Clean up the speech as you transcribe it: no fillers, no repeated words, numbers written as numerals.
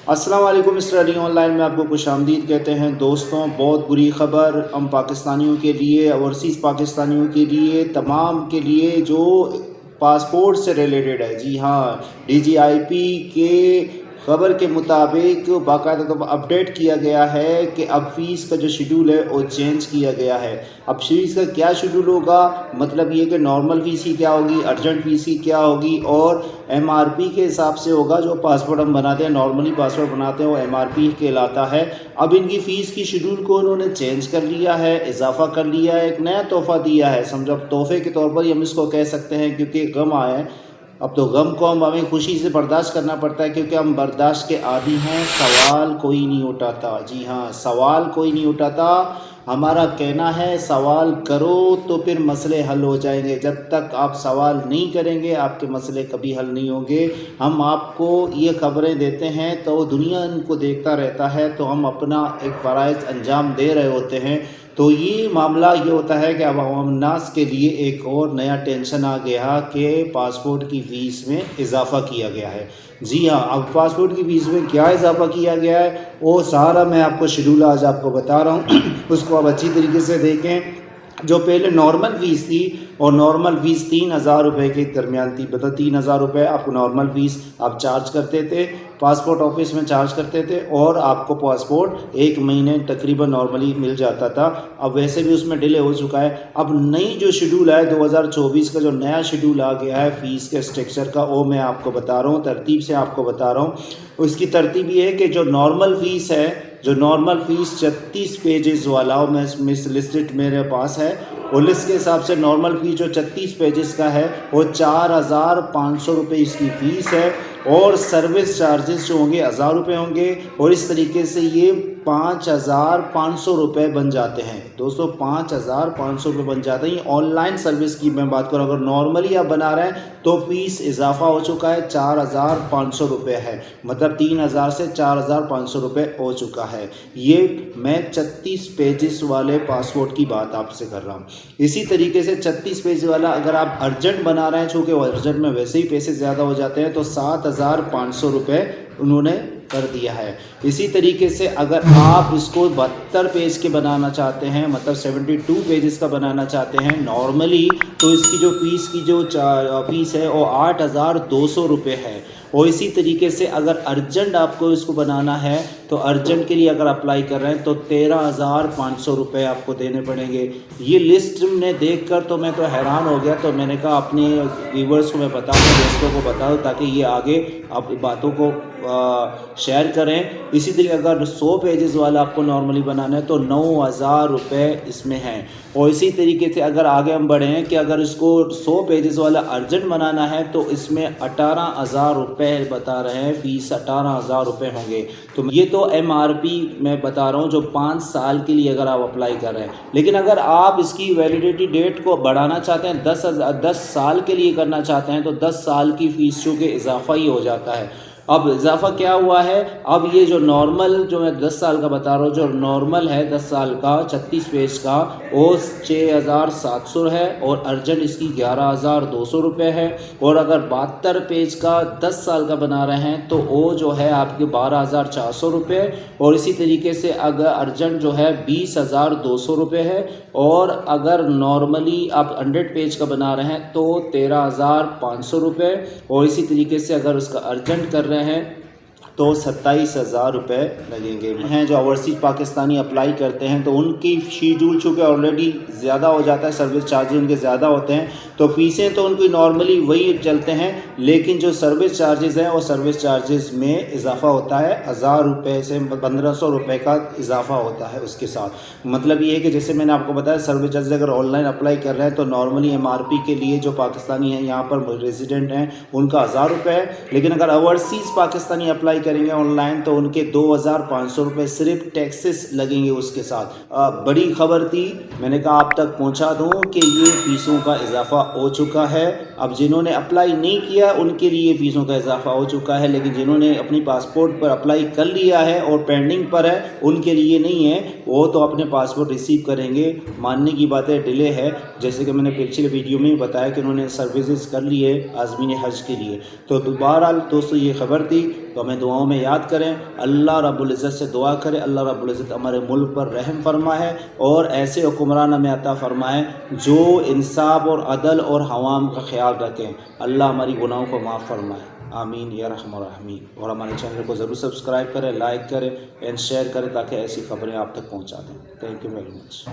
अस्सलाम वालेकुम। Mister Ali online में आपको खुशामदीद कहते हैं। दोस्तों, बहुत बुरी ख़बर हम पाकिस्तानियों के लिए, ओवरसीज़ पाकिस्तानियों के लिए, तमाम के लिए जो पासपोर्ट से रिलेटेड है। जी हाँ, DGIP के ख़बर के मुताबिक बाकायदा तो अपडेट किया गया है कि अब फ़ीस का जो शेड्यूल है वो चेंज किया गया है। अब फ़ीस का क्या शेड्यूल होगा, मतलब ये कि नॉर्मल फ़ीस की क्या होगी, अर्जेंट फ़ीस की क्या होगी, और MRP के हिसाब से होगा। जो पासपोर्ट हम बनाते हैं, नॉर्मली पासपोर्ट बनाते हैं, वो MRP कहलाता है। अब इनकी फ़ीस की शेड्यूल को उन्होंने चेंज कर लिया है, इजाफा कर लिया है, एक नया तोहफ़ा दिया है। समझो तोहफे के तौर पर हम इसको कह सकते हैं, क्योंकि गम आया है। अब तो गम को हमें खुशी से बर्दाश्त करना पड़ता है, क्योंकि हम बर्दाश्त के आदी हैं। सवाल कोई नहीं उठाता। जी हाँ, सवाल कोई नहीं उठाता। हमारा कहना है सवाल करो तो फिर मसले हल हो जाएंगे। जब तक आप सवाल नहीं करेंगे आपके मसले कभी हल नहीं होंगे। हम आपको ये खबरें देते हैं तो दुनिया इनको देखता रहता है, तो हम अपना एक फ़राइज़ अंजाम दे रहे होते हैं। तो ये मामला ये होता है कि अब अवाम नास के लिए एक और नया टेंशन आ गया कि पासपोर्ट की फ़ीस में इजाफ़ा किया गया है। जी हाँ, अब पासपोर्ट की फ़ीस में क्या इजाफ़ा किया गया है वो सारा मैं आपको शेड्यूल आज आपको बता रहा हूँ। उसको आप अच्छी तरीके से देखें। जो पहले नॉर्मल फ़ीस थी, और नॉर्मल फ़ीस 3000 रुपये के दरमियान थी। मतलब 3000 रुपये आपको नॉर्मल फ़ीस आप चार्ज करते थे, पासपोर्ट ऑफिस में चार्ज करते थे, और आपको पासपोर्ट 1 महीने तकरीबन नॉर्मली मिल जाता था। अब वैसे भी उसमें डिले हो चुका है। अब नई जो शेड्यूल है 2024 का, जो नया शेड्यूल आ गया है फ़ीस के स्ट्रक्चर का, वो मैं आपको बता रहा हूँ, तरतीब से आपको बता रहा हूँ। उसकी तरतीब ये है कि जो नॉर्मल फ़ीस है, जो नॉर्मल फ़ीस 36 पेजेस वाला, और मैं मिस लिस्टेड मेरे पास है, वो लिस्ट के हिसाब से नॉर्मल फ़ीस जो 36 पेजेस का है वो 4500 रुपये इसकी फ़ीस है। और सर्विस चार्जेस जो होंगे 1000 रुपये होंगे, और इस तरीके से ये 5500 रुपये बन जाते हैं। दोस्तों, 5500 रुपये बन जाते हैं। ये ऑनलाइन सर्विस की मैं बात करूँ, अगर नॉर्मली आप बना रहे हैं तो फ़ीस इजाफा हो चुका है, 4500 रुपये है। मतलब 3000 से 4500 रुपये हो चुका है। ये मैं 36 पेजेस वाले पासपोर्ट की बात आपसे कर रहा हूँ। इसी तरीके से 36 पेज वाला अगर आप अर्जेंट बना रहे हैं, चूँकि अर्जेंट में वैसे ही पैसे ज़्यादा हो जाते हैं, तो 7500 रुपये उन्होंने कर दिया है। इसी तरीके से अगर आप इसको 72 पेज के बनाना चाहते हैं, मतलब 72 पेजेस का बनाना चाहते हैं नॉर्मली, तो इसकी जो फ़ीस की जो फ़ीस है वो 8200 रुपये है। और इसी तरीके से अगर अर्जेंट आपको इसको बनाना है, तो अर्जेंट के लिए अगर अप्लाई कर रहे हैं तो 13500 रुपये आपको देने पड़ेंगे। ये लिस्ट ने देखकर तो मैं तो हैरान हो गया। तो मैंने कहा अपने व्यूवर्स को मैं बताऊँ, दोस्तों को बताऊँ, ताकि ये आगे आप बातों को शेयर करें। इसी तरीके अगर 100 पेजेस वाला आपको नॉर्मली बनाना है तो 9000 रुपये इसमें हैं। और इसी तरीके से अगर आगे हम बढ़े हैं कि अगर इसको 100 पेजेस वाला अर्जेंट बनाना है तो इसमें 18000 रुपये बता रहे हैं, फ़ीस 18000 रुपये होंगे। तो ये तो MRP मैं बता रहा हूँ जो 5 साल के लिए अगर आप अप्लाई कर रहे हैं। लेकिन अगर आप इसकी वैलिडिटी डेट को बढ़ाना चाहते हैं, 10 साल के लिए करना चाहते हैं, तो 10 साल की फ़ीस चूँकि इजाफा ही हो जाता है। अब इजाफा क्या हुआ है, अब ये जो नॉर्मल जो मैं 10 साल का बता रहा हूँ, जो नॉर्मल है 10 साल का 36 पेज का, वो 6700 है, और अर्जेंट इसकी 11200 रुपये है। और अगर 72 पेज का 10 साल का बना रहे हैं तो वो जो है आपके 12400 रुपये। और इसी तरीके से अगर अर्जेंट जो है 20200 रुपये है। और अगर नॉर्मली आप 100 पेज का बना रहे हैं तो 13500 रुपये। और इसी तरीके से अगर उसका अर्जेंट कर रहे हैं तो 27000 रुपये लगेंगे। हैं जो ओवरसीज़ पाकिस्तानी अप्लाई करते हैं तो उनकी शेड्यूल चूँकि ऑलरेडी ज़्यादा हो जाता है, सर्विस चार्जेस उनके ज़्यादा होते हैं, तो फ़ीसें तो उनकी नॉर्मली वही चलते हैं। लेकिन जो सर्विस चार्जेस हैं वो सर्विस चार्जेस में इजाफा होता है, 1000 रुपये से 1500 रुपये का इजाफा होता है उसके साथ। मतलब ये है कि जैसे मैंने आपको बताया, सर्विस चार्जेस अगर ऑनलाइन अप्लाई कर रहे हैं तो नॉर्मली MRP के लिए जो पाकिस्तानी हैं यहाँ पर रेजिडेंट हैं उनका 1000 रुपये है। लेकिन अगर ओवरसीज़ पाकिस्तानी अप्लाई करेंगे ऑनलाइन तो उनके 2500 रुपये सिर्फ टैक्सेस लगेंगे उसके साथ। बड़ी खबर थी, मैंने कहा आप तक पहुंचा दूं कि ये फ़ीसों का इजाफा हो चुका है। अब जिन्होंने अप्लाई नहीं किया उनके लिए फ़ीसों का इजाफा हो चुका है, लेकिन जिन्होंने अपनी पासपोर्ट पर अप्लाई कर लिया है और पेंडिंग पर है उनके लिए नहीं है। वो तो अपने पासपोर्ट रिसीव करेंगे। मानने की बात है, डिले है, जैसे कि मैंने पिछले वीडियो में बताया कि उन्होंने सर्विसेज कर ली है आज़मीन हज के लिए। तो बहरहाल दोस्तों ये खबर थी। तो हमें दुआओं में याद करें। अल्लाह रब्बुल इज़्ज़त से दुआ करें, अल्लाह रब्बुल इज़्ज़त हमारे मुल्क पर रहम फरमाए और ऐसे हुक्मरान हमें अता फरमाए जो इंसाफ और अदल और हवाम का ख्याल रखें। अल्लाह हमारी गुनाहों को माफ़ फरमाए। आमीन या रहमान रहीम। और हमारे चैनल को ज़रूर सब्सक्राइब करें, लाइक करें एंड शेयर करें ताकि ऐसी खबरें आप तक पहुँचा दें। Thank you very much.